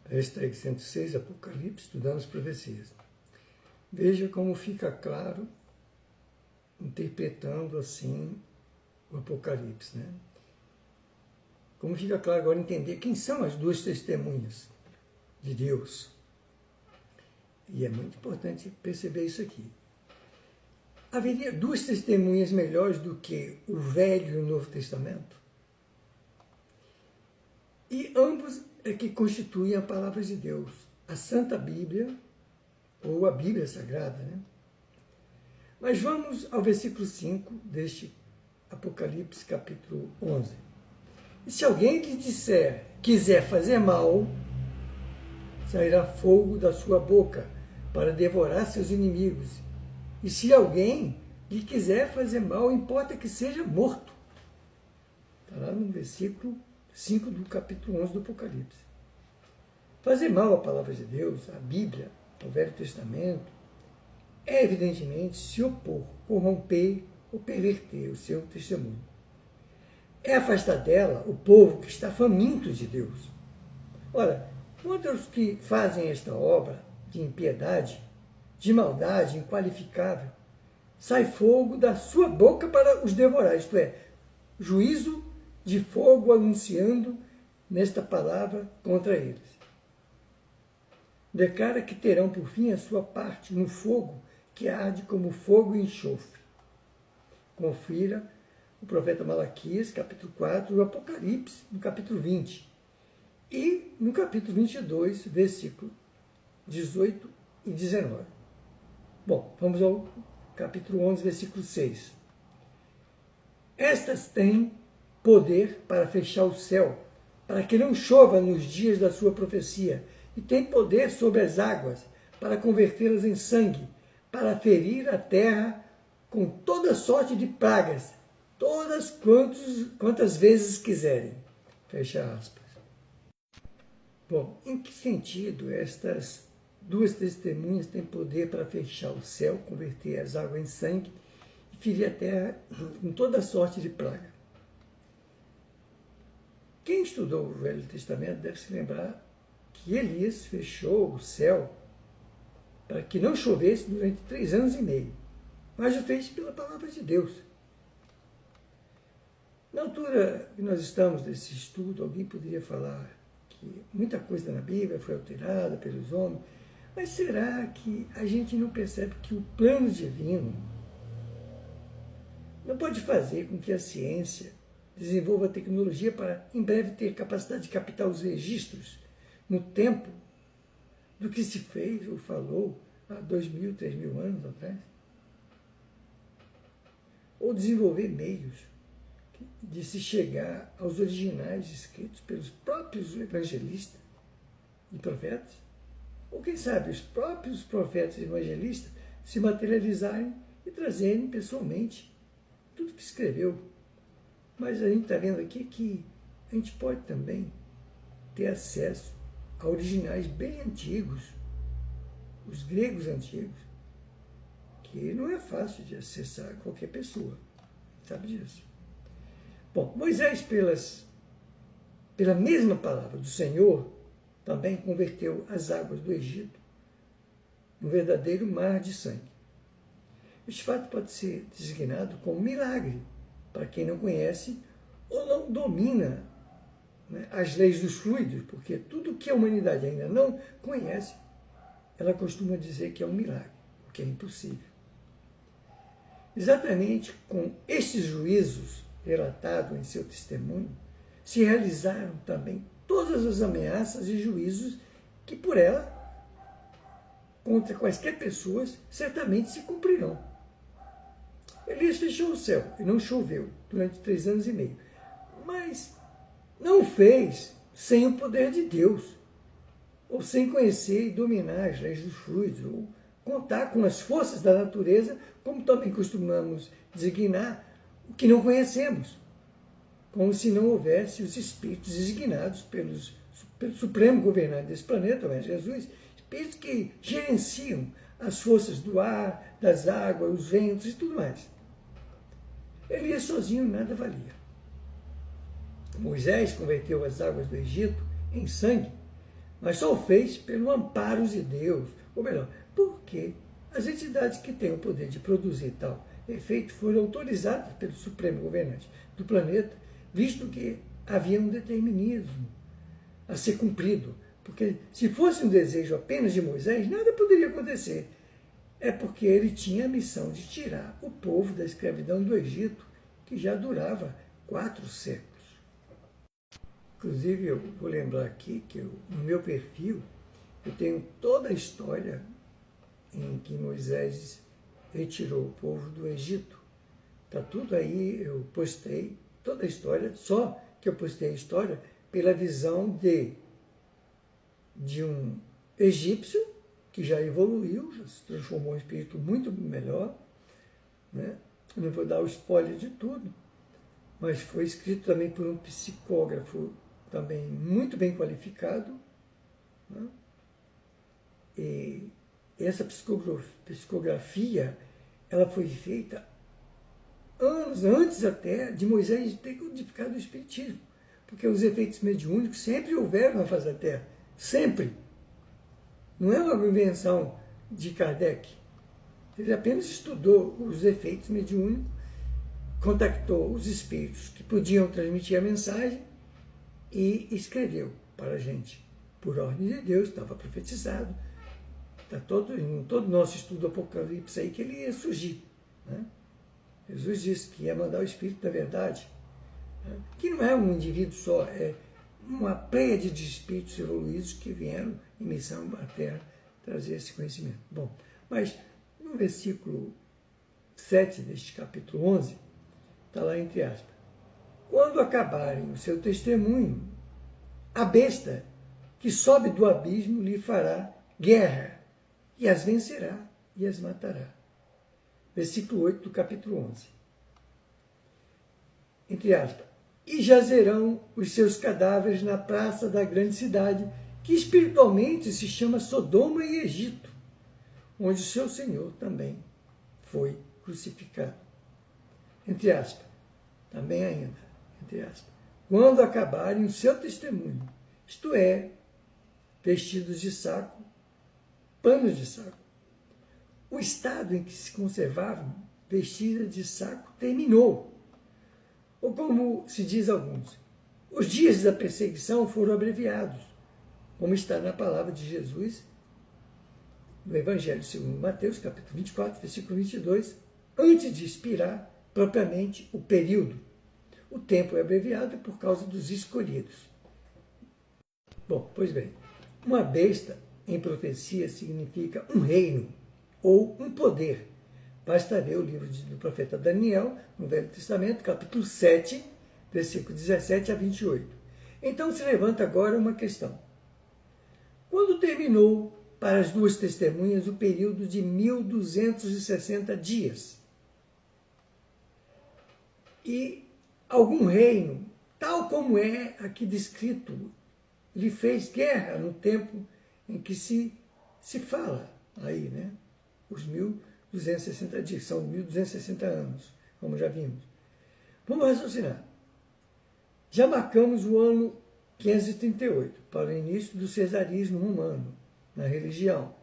Hashtag 106, Apocalipse, estudando as profecias. Veja como fica claro, interpretando assim o Apocalipse, né? Como fica claro agora entender quem são as duas testemunhas de Deus. E é muito importante perceber isso aqui. Haveria duas testemunhas melhores do que o Velho e o Novo Testamento? E ambos é que constituem a palavra de Deus, a Santa Bíblia, ou a Bíblia Sagrada, né? Mas vamos ao versículo 5 deste Apocalipse, capítulo 11. E se alguém lhe quiser fazer mal, sairá fogo da sua boca para devorar seus inimigos. E se alguém lhe quiser fazer mal, importa que seja morto. Está lá no versículo 5 do capítulo 11 do Apocalipse. Fazer mal à palavra de Deus, à Bíblia, ao Velho Testamento, é evidentemente se opor, corromper ou perverter o seu testemunho. É afastar dela o povo que está faminto de Deus. Ora, contra os que fazem esta obra de impiedade, de maldade inqualificável, sai fogo da sua boca para os devorar, isto é, juízo de fogo anunciando nesta palavra contra eles. Declara que terão por fim a sua parte no fogo que arde como fogo e enxofre. Confira o profeta Malaquias, capítulo 4, e o Apocalipse, no capítulo 20. E no capítulo 22, versículo 18 e 19. Bom, vamos ao capítulo 11, versículo 6. Estas têm poder para fechar o céu, para que não chova nos dias da sua profecia, e têm poder sobre as águas, para convertê-las em sangue, para ferir a terra com toda sorte de pragas, todas quantas vezes quiserem. Fecha aspas. Bom, em que sentido estas duas testemunhas têm poder para fechar o céu, converter as águas em sangue e ferir a terra com toda sorte de praga? Quem estudou o Velho Testamento deve se lembrar que Elias fechou o céu para que não chovesse durante 3 anos e meio, mas o fez pela palavra de Deus. Na altura que nós estamos nesse estudo, alguém poderia falar que muita coisa na Bíblia foi alterada pelos homens, mas será que a gente não percebe que o plano divino não pode fazer com que a ciência desenvolva tecnologia para, em breve, ter capacidade de captar os registros no tempo do que se fez ou falou há 2.000, 3.000 anos atrás? Ou desenvolver meios de se chegar aos originais escritos pelos próprios evangelistas e profetas? Ou, quem sabe, os próprios profetas e evangelistas se materializarem e trazerem pessoalmente tudo que escreveu. Mas a gente está vendo aqui que a gente pode também ter acesso a originais bem antigos, os gregos antigos, que não é fácil de acessar qualquer pessoa, sabe disso. Bom, Moisés, pela mesma palavra do Senhor, também converteu as águas do Egito num verdadeiro mar de sangue. Este fato pode ser designado como milagre para quem não conhece ou não domina, né, as leis dos fluidos, porque tudo que a humanidade ainda não conhece, ela costuma dizer que é um milagre, o que é impossível. Exatamente com estes juízos relatados em seu testemunho, se realizaram também todas as ameaças e juízos que por ela, contra quaisquer pessoas, certamente se cumprirão. Elias fechou o céu e não choveu durante 3 anos e meio, mas não fez sem o poder de Deus, ou sem conhecer e dominar as leis dos fluidos, ou contar com as forças da natureza, como também costumamos designar o que não conhecemos, como se não houvesse os espíritos designados pelo supremo governante desse planeta, mas Jesus, espíritos que gerenciam as forças do ar, das águas, os ventos e tudo mais. Elias sozinho nada valia. Moisés converteu as águas do Egito em sangue, mas só o fez pelo amparo de Deus, ou melhor, porque as entidades que têm o poder de produzir tal efeito foram autorizadas pelo Supremo Governante do planeta, visto que havia um determinismo a ser cumprido. Porque se fosse um desejo apenas de Moisés, nada poderia acontecer. É porque ele tinha a missão de tirar o povo da escravidão do Egito, que já durava 4 séculos. Inclusive, eu vou lembrar aqui que no meu perfil eu tenho toda a história em que Moisés retirou o povo do Egito. Está tudo aí, eu postei toda a história, só que eu postei a história pela visão de um egípcio que já evoluiu, já se transformou em um espírito muito melhor. Né? Eu não vou dar o spoiler de tudo, mas foi escrito também por um psicógrafo também muito bem qualificado. Né? E essa psicografia ela foi feita anos antes até de Moisés ter codificado o Espiritismo, porque os efeitos mediúnicos sempre houveram na face da Terra, sempre. Não é uma invenção de Kardec. Ele apenas estudou os efeitos mediúnicos, contactou os espíritos que podiam transmitir a mensagem e escreveu para a gente. Por ordem de Deus, estava profetizado. Está em todo o nosso estudo do Apocalipse aí que ele ia surgir. Né? Jesus disse que ia mandar o Espírito da Verdade, né? Que não é um indivíduo só, é uma pleiade de espíritos evoluídos que vieram em missão à Terra trazer esse conhecimento. Bom, mas no versículo 7 deste capítulo 11, está lá entre aspas: quando acabarem o seu testemunho, a besta que sobe do abismo lhe fará guerra, e as vencerá e as matará. Versículo 8 do capítulo 11. Entre aspas: e jazerão os seus cadáveres na praça da grande cidade, que espiritualmente se chama Sodoma e Egito, onde o seu Senhor também foi crucificado. Entre aspas, também ainda, entre aspas, quando acabarem o seu testemunho, isto é, vestidos de saco, panos de saco. O estado em que se conservavam vestidas de saco terminou. Ou como se diz a alguns, os dias da perseguição foram abreviados, como está na palavra de Jesus, no Evangelho segundo Mateus, capítulo 24, versículo 22, antes de expirar propriamente o período. O tempo é abreviado por causa dos escolhidos. Bom, pois bem, uma besta em profecia significa um reino ou um poder. Basta ver o livro do profeta Daniel, no Velho Testamento, capítulo 7, versículo 17 a 28. Então se levanta agora uma questão. Quando terminou para as duas testemunhas o período de 1260 dias? E algum reino, tal como é aqui descrito, lhe fez guerra no tempo em que se fala aí, né? Os 1260 dias, são 1260 anos, como já vimos. Vamos raciocinar. Já marcamos o ano 538 para o início do cesarismo romano na religião,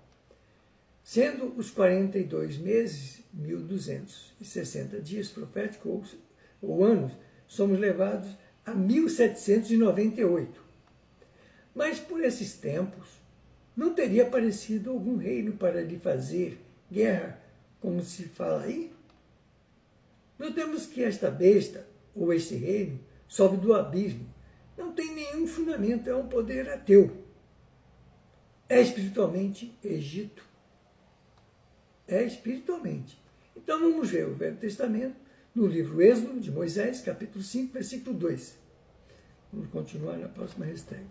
sendo os 42 meses 1260 dias proféticos ou anos, somos levados a 1798. Mas por esses tempos, não teria aparecido algum reino para lhe fazer guerra, como se fala aí? Notemos que esta besta, ou este reino, sobe do abismo. Não tem nenhum fundamento, é um poder ateu. É espiritualmente Egito. É espiritualmente. Então vamos ver o Velho Testamento, no livro Êxodo de Moisés, capítulo 5, versículo 2. Vamos continuar na próxima hashtag.